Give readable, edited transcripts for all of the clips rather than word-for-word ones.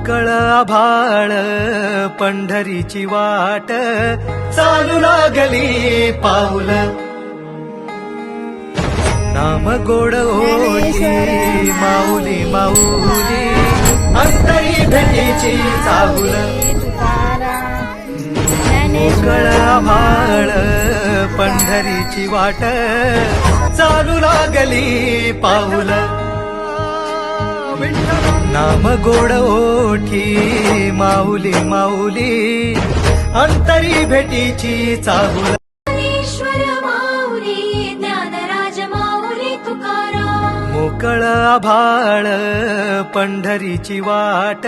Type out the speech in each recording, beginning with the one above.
मोकळ आभाळ पंढरीची वाट चालू लागली पाऊल नाम गोड ओठी माऊली माऊली अंतरी भेटीची चाहुल मोकळ आभाळ पंढरीची वाट चालू लागली पाऊल नाम गोड ओठी माऊली माऊली अंतरी भेटीची चाहुल मोकळ आभाळ पंढरीची वाट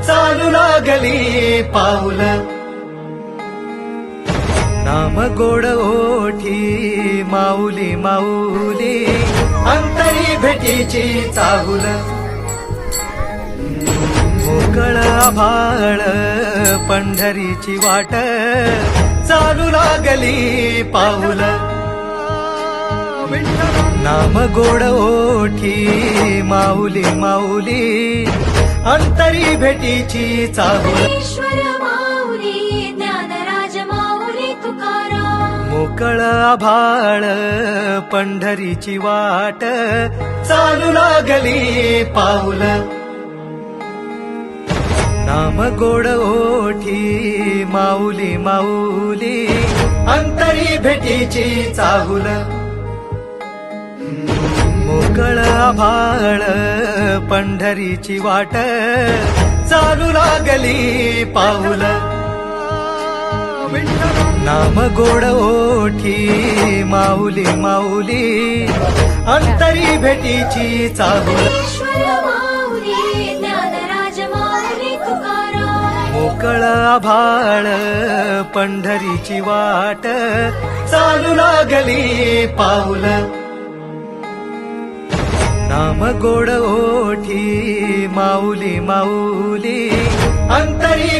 चालू लागली पाऊल नाम गोड ओठी माऊली माऊली अंतरी भेटीची चाहुल मोकळ आभाळ पंढरीची वाट चालू लागली पाऊल नाम गोड ओठी माऊली माऊली अंतरी भेटीची चाहुल मोकळ आभाळ पंढरीची वाट चालू लागली पाऊल नाम गोड ओठी माऊली माऊली अंतरी भेटीची चाहुल मोकळ आभाळ पंढरीची वाट चालू लागली पाऊल नाम गोड ओठी माऊली माऊली अंतरी भेटीची चाहुल मोकळ आभाळ पंढरीची वाट चालू लागली पाऊल नाम गोड ओठी माऊली माऊली अंतरी